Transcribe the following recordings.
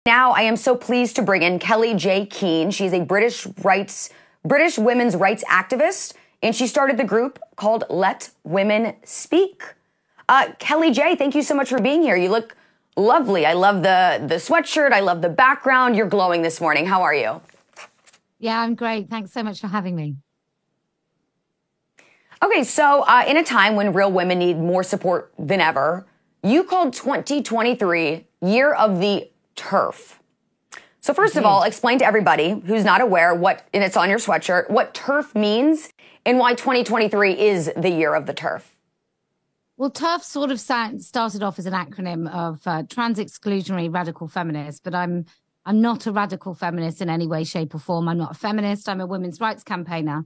Now, I am so pleased to bring in Kellie-Jay Keen. She's a British women's rights activist, and she started the group called Let Women Speak. Kellie-Jay, thank you so much for being here. You look lovely. I love the sweatshirt. I love the background. You're glowing this morning. How are you? Yeah, I'm great. Thanks so much for having me. Okay, so in a time when real women need more support than ever, you called 2023 Year of the TERF. So first of all, explain to everybody who's not aware and it's on your sweatshirt, what TERF means and why 2023 is the year of the TERF. Well, TERF sort of started off as an acronym of trans exclusionary radical feminist, but I'm not a radical feminist in any way, shape or form. I'm not a feminist. I'm a women's rights campaigner.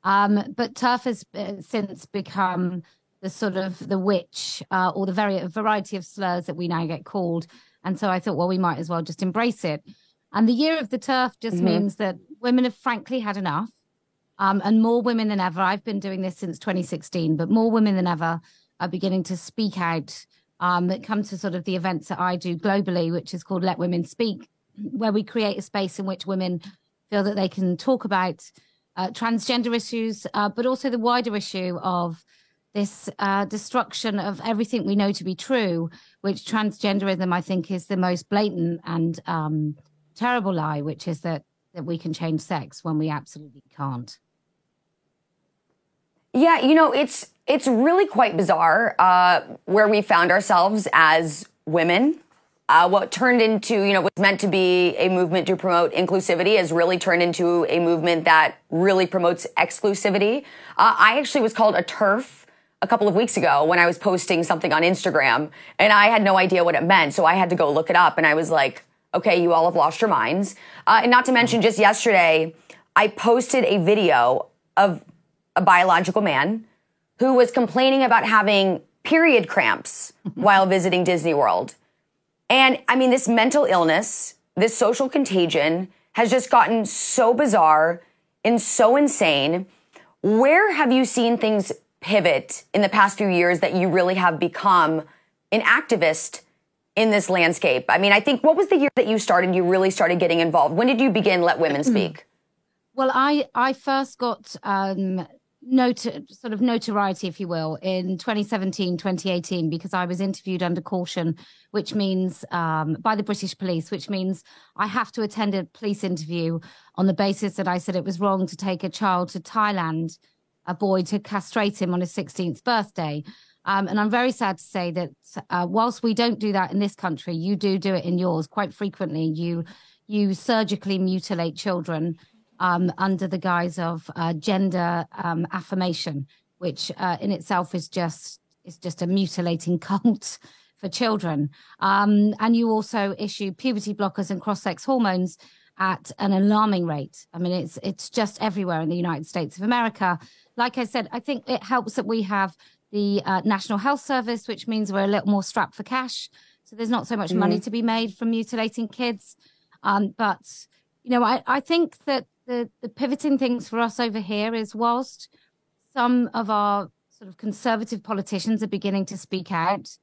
But TERF has since become the sort of the witch or the variety of slurs that we now get called. And so I thought, well, we might as well just embrace it. And the year of the TERF just means that women have frankly had enough. And more women than ever, I've been doing this since 2016, but more women than ever are beginning to speak out, that come to sort of the events that I do globally, which is called Let Women Speak, where we create a space in which women feel that they can talk about transgender issues, but also the wider issue of this destruction of everything we know to be true, which transgenderism, I think, is the most blatant and terrible lie, which is that we can change sex when we absolutely can't. Yeah, you know, it's really quite bizarre where we found ourselves as women. What turned into, was meant to be a movement to promote inclusivity has really turned into a movement that really promotes exclusivity. I actually was called a TERF a couple of weeks ago when I was posting something on Instagram, and I had no idea what it meant, so I had to go look it up, and I was like, okay, you all have lost your minds. And not to mention, just yesterday, I posted a video of a biological man who was complaining about having period cramps while visiting Disney World. And I mean, this mental illness, this social contagion has just gotten so bizarre and so insane. Where have you seen things pivot in the past few years that you really have become an activist in this landscape? I mean, I think, what was the year that you really started getting involved? When did you begin Let Women Speak? Well, I first got notoriety, if you will, in 2017, 2018, because I was interviewed under caution, which means by the British police, which means I have to attend a police interview on the basis that I said it was wrong to take a child to Thailand, a boy, to castrate him on his 16th birthday. And I'm very sad to say that whilst we don't do that in this country, you do it in yours quite frequently. You surgically mutilate children under the guise of gender affirmation, which in itself is just a mutilating cult for children. And you also issue puberty blockers and cross-sex hormones at an alarming rate. I mean, it's just everywhere in the United States of America. Like I said, I think it helps that we have the National Health Service, which means we're a little more strapped for cash. So there's not so much money to be made from mutilating kids. But, I think that the pivoting things for us over here is whilst some of our sort of conservative politicians are beginning to speak out,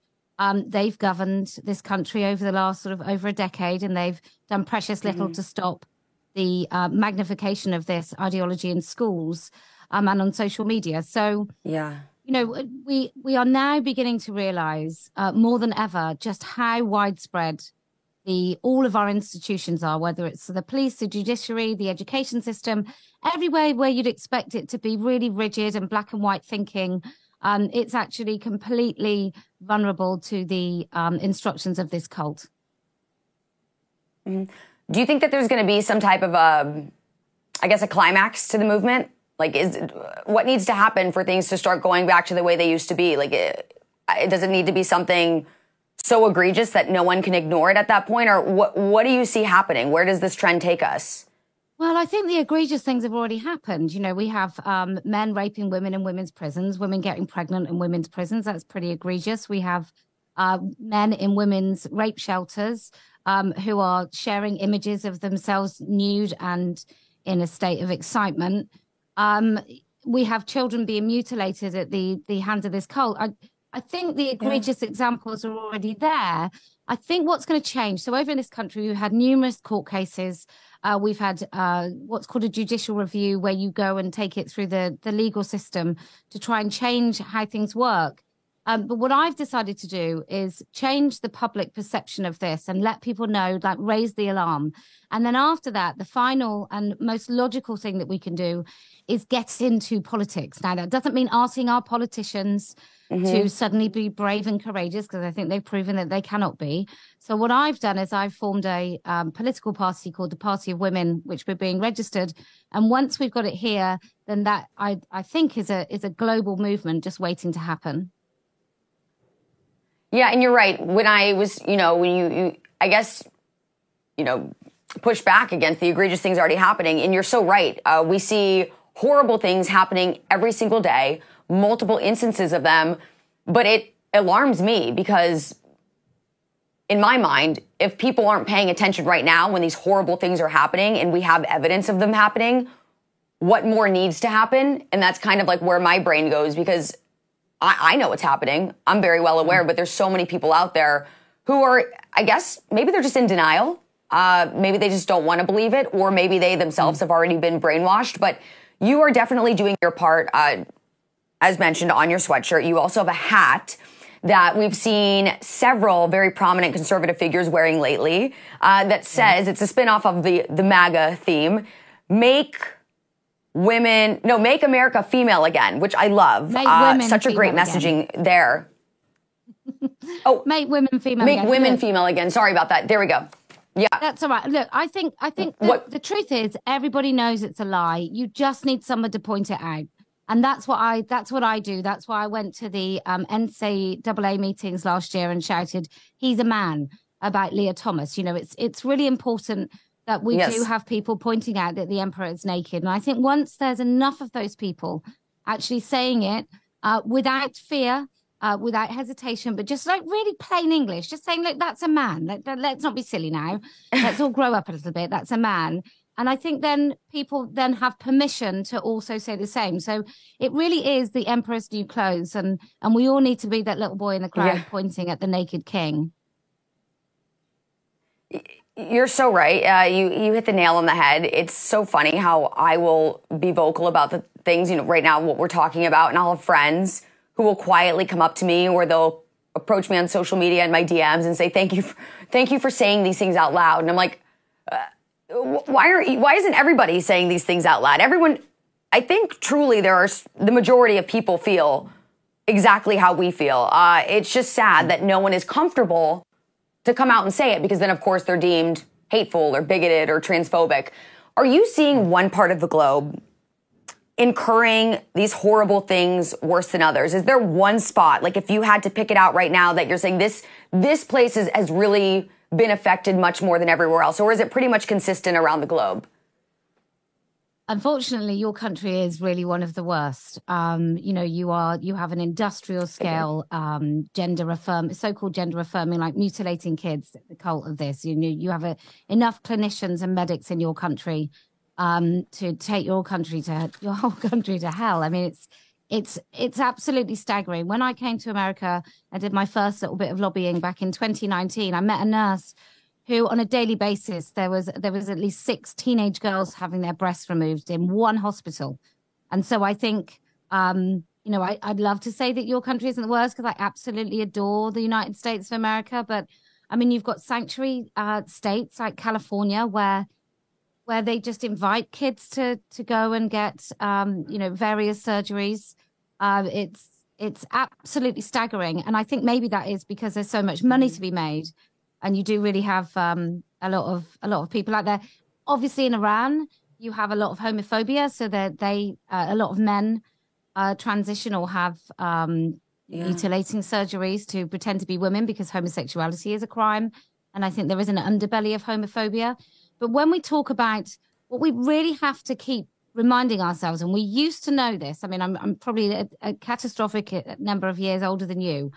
they've governed this country over the last sort of over a decade, and they've done precious little to stop the magnification of this ideology in schools and on social media. So, we are now beginning to realize more than ever just how widespread all of our institutions are, whether it's the police, the judiciary, the education system, everywhere where you'd expect it to be really rigid and black and white thinking. It's actually completely vulnerable to the instructions of this cult. Do you think that there's going to be some type of, a climax to the movement? Like, what needs to happen for things to start going back to the way they used to be? Like, does it need to be something so egregious that no one can ignore it at that point? Or what do you see happening? Where does this trend take us? Well, I think the egregious things have already happened. We have men raping women in women's prisons, women getting pregnant in women's prisons. That's pretty egregious. We have men in women's rape shelters who are sharing images of themselves nude and in a state of excitement. We have children being mutilated at the hands of this cult. I think the egregious examples are already there. I think what's going to change. So over in this country, we've had numerous court cases. We've had what's called a judicial review, where you go and take it through the legal system to try and change how things work. But what I've decided to do is change the public perception of this and let people know, like raise the alarm. And then after that, the final and most logical thing that we can do is get into politics. Now, that doesn't mean asking our politicians to suddenly be brave and courageous, because I think they've proven that they cannot be. So what I've done is I've formed a political party called the Party of Women, which we're being registered. And once we've got it here, then that I think is a global movement just waiting to happen. Yeah, and you're right. When I was, when you I guess, push back against the egregious things already happening, and you're so right. We see horrible things happening every single day, multiple instances of them, but it alarms me because in my mind, if people aren't paying attention right now when these horrible things are happening and we have evidence of them happening, what more needs to happen? And that's kind of like where my brain goes, because I know what's happening. I'm very well aware, but there's so many people out there who are, I guess, maybe they're just in denial. Maybe they just don't want to believe it, or maybe they themselves have already been brainwashed. But you are definitely doing your part, as mentioned, on your sweatshirt. You also have a hat that we've seen several very prominent conservative figures wearing lately that says, it's a spinoff of the MAGA theme, Make America Female Again, which I love. Such a great messaging there. Make women female again. Make women Look, female again. Sorry about that. There we go. Yeah. That's all right. Look, I think the truth is everybody knows it's a lie. You just need someone to point it out. And that's what I do. That's why I went to the NCAA meetings last year and shouted, "He's a man," about Leah Thomas. It's really important that we do have people pointing out that the emperor is naked. And I think once there's enough of those people actually saying it without fear, without hesitation, but just like really plain English, just saying, look, that's a man. Let's not be silly now. Let's all grow up a little bit. That's a man. And I think then people then have permission to also say the same. So it really is the emperor's new clothes. And we all need to be that little boy in the crowd pointing at the naked king. You're so right. You hit the nail on the head. It's so funny how I will be vocal about the things, right now, what we're talking about, and I'll have friends who will quietly come up to me, or they'll approach me on social media and my DMs and say, thank you for saying these things out loud. And I'm like, why isn't everybody saying these things out loud? Everyone, I think truly the majority of people feel exactly how we feel. It's just sad that no one is comfortable to come out and say it, because then, of course, they're deemed hateful or bigoted or transphobic. Are you seeing one part of the globe incurring these horrible things worse than others? Is there one spot, like if you had to pick it out right now, that you're saying this place has really been affected much more than everywhere else? Or is it pretty much consistent around the globe? Unfortunately, your country is really one of the worst. You have an industrial scale so-called gender affirming, like mutilating kids, the cult of this. You have enough clinicians and medics in your country to take your whole country to hell. I mean, it's absolutely staggering. When I came to America, I did my first little bit of lobbying back in 2019. I met a nurse who, on a daily basis, there was at least 6 teenage girls having their breasts removed in one hospital. And so I think, I'd love to say that your country isn't the worst, because I absolutely adore the United States of America. But I mean, you've got sanctuary states like California where they just invite kids to go and get, various surgeries. It's absolutely staggering. And I think maybe that is because there's so much money to be made. And you do really have a lot of people out there. Obviously, in Iran, you have a lot of homophobia, so that a lot of men transition or have mutilating surgeries to pretend to be women, because homosexuality is a crime. And I think there is an underbelly of homophobia. But when we talk about what we really have to keep reminding ourselves, and we used to know this. I mean, I'm probably a catastrophic number of years older than you.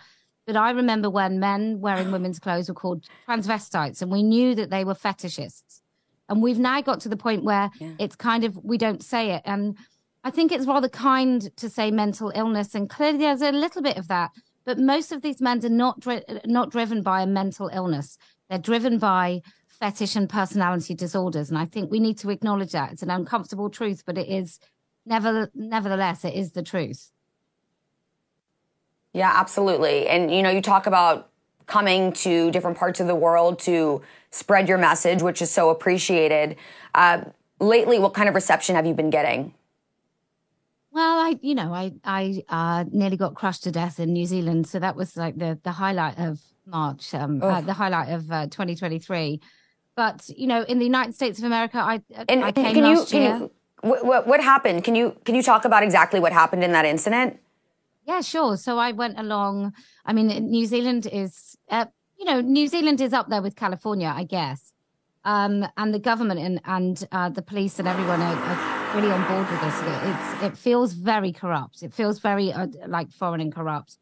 But I remember when men wearing women's clothes were called transvestites, and we knew that they were fetishists. And we've now got to the point where it's kind of, we don't say it. And I think it's rather kind to say mental illness. And clearly there's a little bit of that But most of these men are not driven by a mental illness. They're driven by fetish and personality disorders. And I think we need to acknowledge that. It's an uncomfortable truth, but it is nevertheless, it is the truth. Yeah, absolutely. And, you know, you talk about coming to different parts of the world to spread your message, which is so appreciated. Lately, what kind of reception have you been getting? Well, I nearly got crushed to death in New Zealand. So that was like the highlight of March, the highlight of 2023. But, you know, in the United States of America, I came last year. What happened? Can you talk about exactly what happened in that incident? Yeah, sure. So I went along. I mean, New Zealand is, New Zealand is up there with California, I guess. And the government and the police and everyone are really on board with this. It feels very corrupt. It feels very like foreign and corrupt.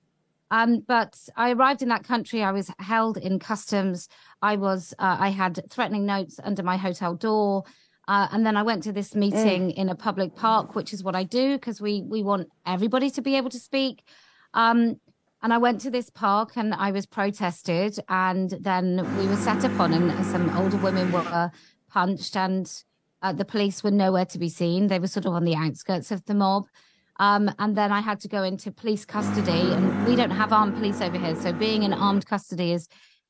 But I arrived in that country. I was held in customs. I had threatening notes under my hotel door. And then I went to this meeting in a public park, which is what I do because we want everybody to be able to speak. And I went to this park and I was protested, and then we were set upon, and some older women were punched, and the police were nowhere to be seen. They were sort of on the outskirts of the mob. And then I had to go into police custody, and we don't have armed police over here. So being in armed custody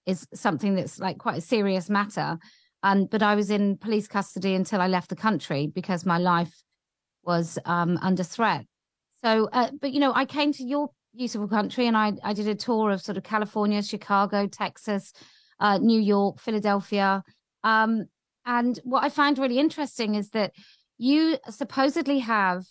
is something that's like quite a serious matter. But I was in police custody until I left the country because my life was under threat. So, but, you know, I came to your beautiful country and I did a tour of sort of California, Chicago, Texas, New York, Philadelphia. And what I found really interesting is that you supposedly have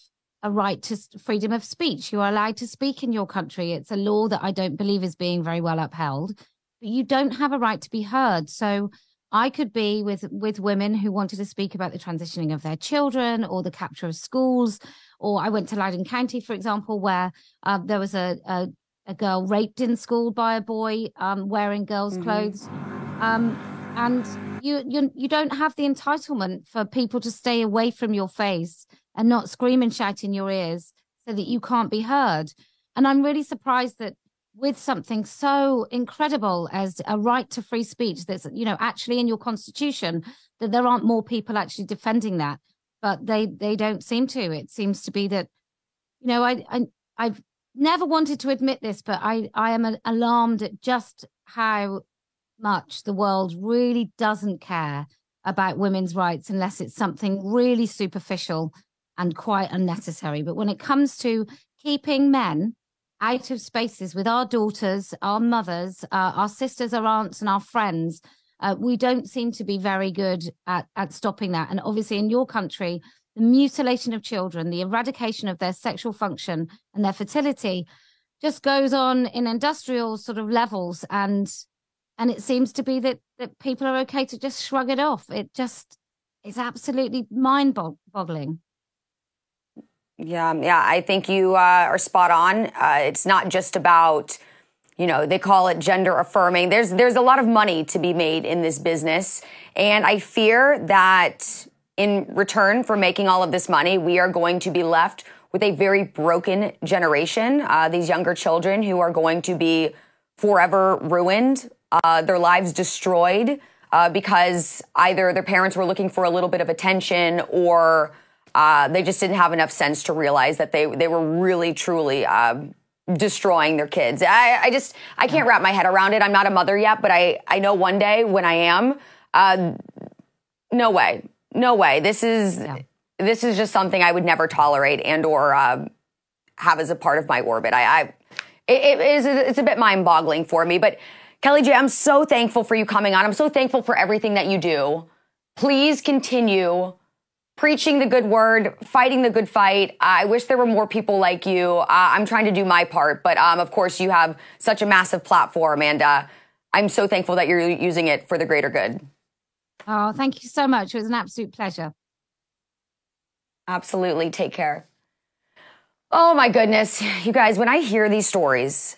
a right to freedom of speech. You are allowed to speak in your country. It's a law that I don't believe is being very well upheld, but you don't have a right to be heard. So I could be with women who wanted to speak about the transitioning of their children or the capture of schools. Or I went to Loudoun County, for example, where there was a girl raped in school by a boy wearing girls' clothes. And you don't have the entitlement for people to stay away from your face and not scream and shout in your ears so that you can't be heard. And I'm really surprised that with something so incredible as a right to free speech that's, you know, actually in your constitution, that there aren't more people actually defending that. But they don't seem to. It seems to be that, you know, I've never wanted to admit this, but I am alarmed at just how much the world really doesn't care about women's rights unless it's something really superficial and quite unnecessary. But when it comes to keeping men out of spaces with our daughters, our mothers, our sisters, our aunts, and our friends, we don't seem to be very good at stopping that. And obviously in your country, the mutilation of children, the eradication of their sexual function and their fertility just goes on in industrial sort of levels. And it seems to be that people are okay to just shrug it off. It just is absolutely mind-boggling. Yeah, I think you are spot on. It's not just about, you know, they call it gender affirming. There's a lot of money to be made in this business. And I fear that in return for making all of this money, we are going to be left with a very broken generation. These younger children who are going to be forever ruined, their lives destroyed because either their parents were looking for a little bit of attention or they just didn't have enough sense to realize that they were really, truly destroying their kids. I can't wrap my head around it. I'm not a mother yet, but I know one day when I am, no way. This is just something I would never tolerate and or have as a part of my orbit. It's a bit mind-boggling for me. But Kellie-Jay, I'm so thankful for you coming on. I'm so thankful for everything that you do. Please continue preaching the good word, fighting the good fight. I wish there were more people like you. I'm trying to do my part, but of course you have such a massive platform, and I'm so thankful that you're using it for the greater good. Oh, thank you so much. It was an absolute pleasure. Absolutely. Take care. Oh my goodness. You guys, when I hear these stories,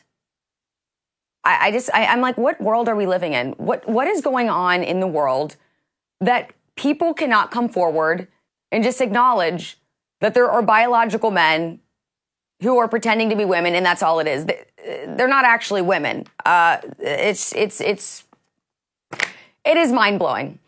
I'm like, what world are we living in? What is going on in the world that people cannot come forward and just acknowledge that there are biological men who are pretending to be women, and that's all it is? they're not actually women. It is mind blowing.